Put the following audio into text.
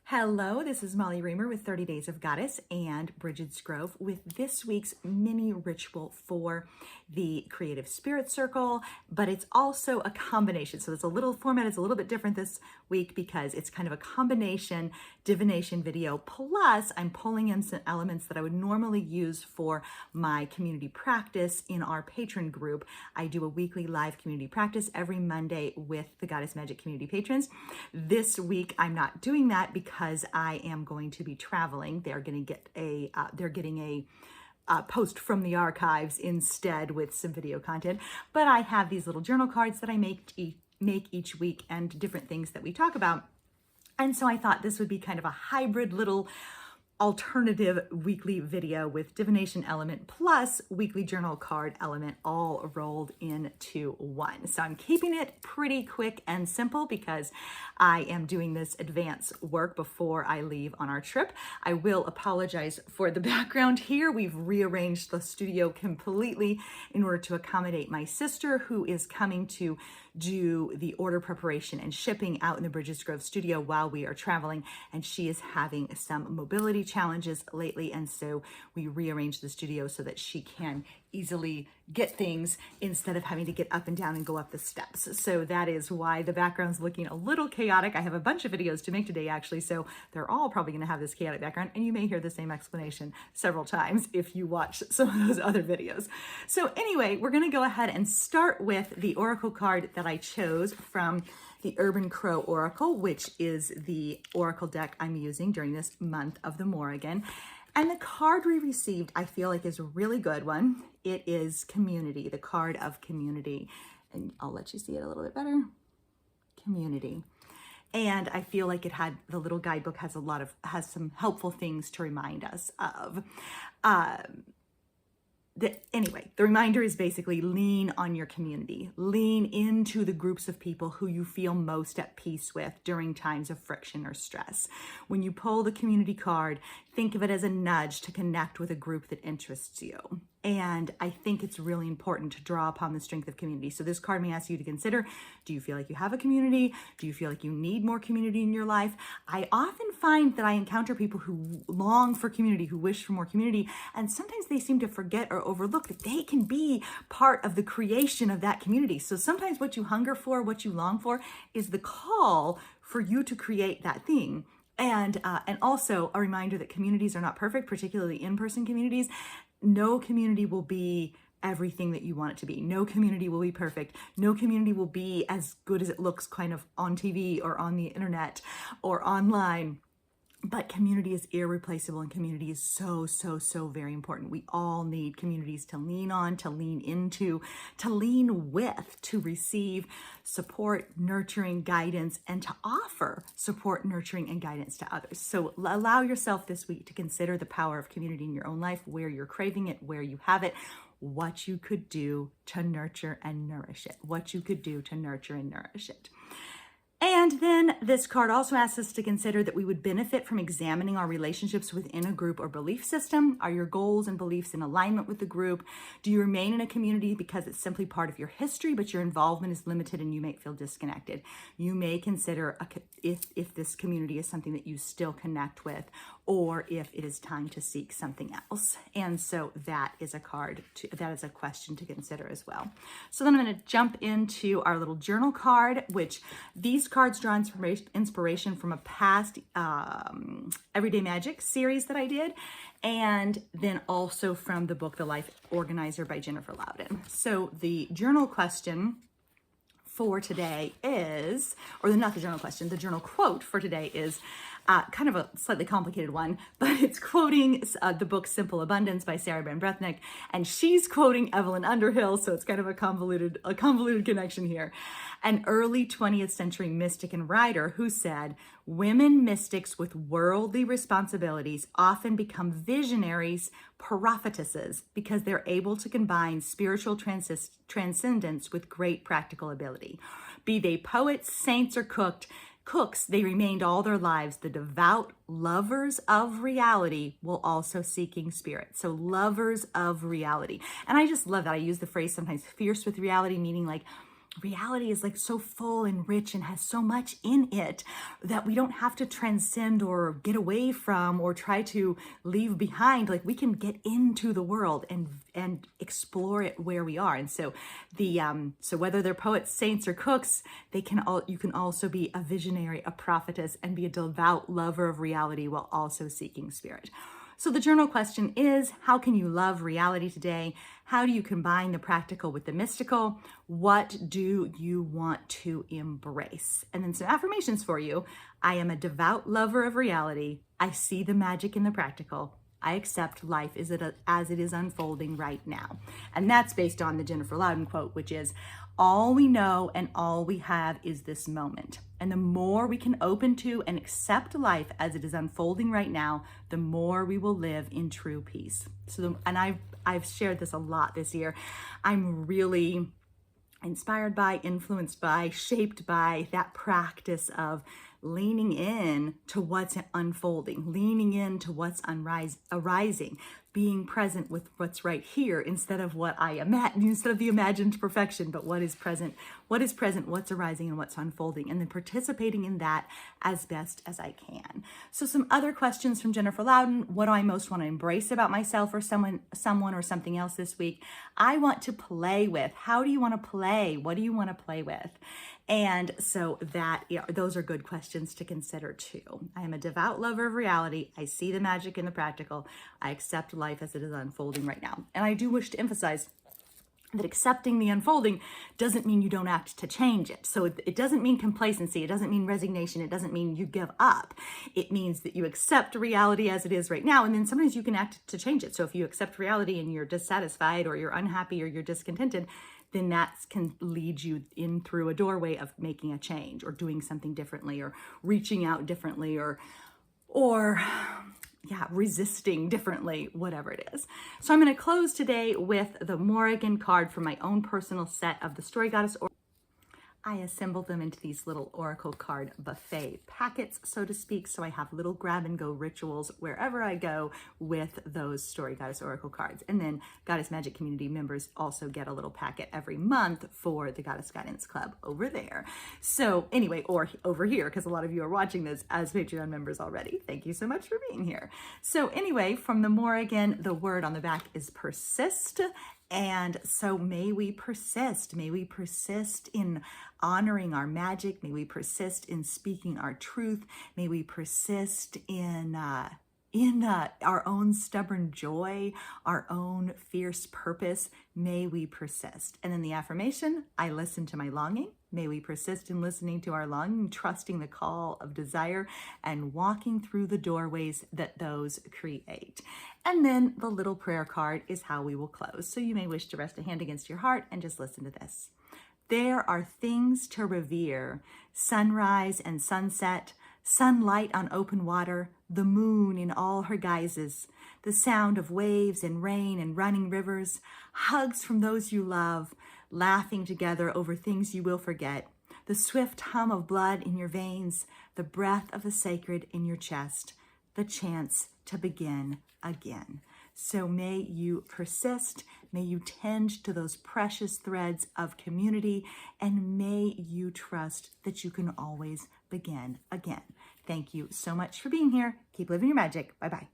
Hello, this is Molly Reamer with 30 Days of Goddess and Bridget's Grove with this week's mini ritual for the Creative Spirit Circle, but it's also a combination. So it's a little format is a little bit different this week because it's kind of a combination divination video. Plus, I'm pulling in some elements that I would normally use for my community practice in our patron group. I do a weekly live community practice every Monday with the Goddess Magic community patrons. This week, I'm not doing that because I am going to be traveling. They're getting a post from the archives instead with some video content. But I have these little journal cards that I make each week and different things that we talk about. And so I thought this would be kind of a hybrid little alternative weekly video with divination element plus weekly journal card element all rolled into one. So I'm keeping it pretty quick and simple because I am doing this advance work before I leave on our trip. I will apologize for the background here. We've rearranged the studio completely in order to accommodate my sister who is coming to do the order preparation and shipping out in the Bridges Grove studio while we are traveling, and she is having some mobility challenges lately, and so we rearranged the studio so that she can easily get things instead of having to get up and down and go up the steps. So that is why the background's looking a little chaotic. I have a bunch of videos to make today actually, so they're all probably going to have this chaotic background, and you may hear the same explanation several times if you watch some of those other videos. So anyway, we're going to go ahead and start with the oracle card that I chose from the Urban Crow Oracle, which is the oracle deck I'm using during this month of the Morrigan. And the card we received, I feel like, is a really good one. It is Community, the card of Community. And I'll let you see it a little bit better. Community. And I feel like the little guidebook has some helpful things to remind us of. Anyway, the reminder is basically lean on your community. Lean into the groups of people who you feel most at peace with during times of friction or stress. When you pull the community card, think of it as a nudge to connect with a group that interests you. And I think it's really important to draw upon the strength of community. So this card may ask you to consider, do you feel like you have a community? Do you feel like you need more community in your life? I often find that I encounter people who long for community, who wish for more community, and sometimes they seem to forget or overlook that they can be part of the creation of that community. So sometimes what you hunger for, what you long for, is the call for you to create that thing. And also a reminder that communities are not perfect, particularly in-person communities. No community will be everything that you want it to be. No community will be perfect. No community will be as good as it looks kind of on TV or on the internet or online. But community is irreplaceable, and community is so, so, so very important. We all need communities to lean on, to lean into, to lean with, to receive support, nurturing, guidance, and to offer support, nurturing, and guidance to others. So allow yourself this week to consider the power of community in your own life, where you're craving it, where you have it, what you could do to nurture and nourish it, what you could do to nurture and nourish it. And then this card also asks us to consider that we would benefit from examining our relationships within a group or belief system. Are your goals and beliefs in alignment with the group? Do you remain in a community because it's simply part of your history, but your involvement is limited and you may feel disconnected? You may consider if this community is something that you still connect with, or if it is time to seek something else. And so that is a question to consider as well. So then I'm going to jump into our little journal card, which these cards draw inspiration from a past Everyday Magic series that I did, and then also from the book The Life Organizer by Jennifer Loudon. So the journal question for today is, the journal quote for today is kind of a slightly complicated one, but it's quoting the book Simple Abundance by Sarah Van Brethnick, and she's quoting Evelyn Underhill, so it's kind of a convoluted connection here. An early 20th century mystic and writer who said, "Women mystics with worldly responsibilities often become visionaries, prophetesses, because they're able to combine spiritual transcendence with great practical ability. Be they poets, saints, or cooks, they remained all their lives the devout lovers of reality while also seeking spirit." So lovers of reality. And I just love that. I use the phrase sometimes fierce with reality, meaning like reality is like so full and rich and has so much in it that we don't have to transcend or get away from or try to leave behind. Like, we can get into the world and explore it where we are. And so so whether they're poets, saints, or cooks, you can also be a visionary, a prophetess, and be a devout lover of reality while also seeking spirit. So the journal question is, how can you love reality today? How do you combine the practical with the mystical? What do you want to embrace? And then some affirmations for you. I am a devout lover of reality. I see the magic in the practical. I accept life as it is unfolding right now. And that's based on the Jennifer Louden quote, which is, all we know and all we have is this moment. And the more we can open to and accept life as it is unfolding right now, the more we will live in true peace. And I've shared this a lot this year. I'm really inspired by, influenced by, shaped by that practice of leaning in to what's unfolding, leaning into what's arising, being present with what's right here instead of instead of the imagined perfection, but what is present, what's arising, and what's unfolding, and then participating in that as best as I can. So some other questions from Jennifer Louden. What do I most want to embrace about myself or someone or something else this week? I want to play with. How do you want to play? What do you want to play with? And so those are good questions to consider too. I am a devout lover of reality. I see the magic in the practical. I accept life as it is unfolding right now. And I do wish to emphasize that accepting the unfolding doesn't mean you don't act to change it. So it doesn't mean complacency. It doesn't mean resignation. It doesn't mean you give up. It means that you accept reality as it is right now. And then sometimes you can act to change it. So if you accept reality and you're dissatisfied or you're unhappy or you're discontented, then that can lead you in through a doorway of making a change or doing something differently or reaching out differently or resisting differently, whatever it is. So I'm going to close today with the Morrigan card from my own personal set of the Story Goddess. I assembled them into these little oracle card buffet packets, so to speak. So I have little grab and go rituals wherever I go with those Story Goddess oracle cards. And then Goddess Magic community members also get a little packet every month for the Goddess Guidance Club over there. So anyway, or over here, because a lot of you are watching this as Patreon members already. Thank you so much for being here. So anyway, from the Morrigan, the word on the back is persist. And so may we persist. May we persist in honoring our magic. May we persist in speaking our truth. May we persist in our own stubborn joy, our own fierce purpose. May we persist. And then the affirmation, I listen to my longing. May we persist in listening to our longing, trusting the call of desire, and walking through the doorways that those create. And then the little prayer card is how we will close. So you may wish to rest a hand against your heart and just listen to this. There are things to revere, sunrise and sunset, sunlight on open water, the moon in all her guises, the sound of waves and rain and running rivers, hugs from those you love, laughing together over things you will forget, the swift hum of blood in your veins, the breath of the sacred in your chest, the chance to begin again. So may you persist, may you tend to those precious threads of community, and may you trust that you can always begin again. Thank you so much for being here. Keep living your magic. Bye-bye.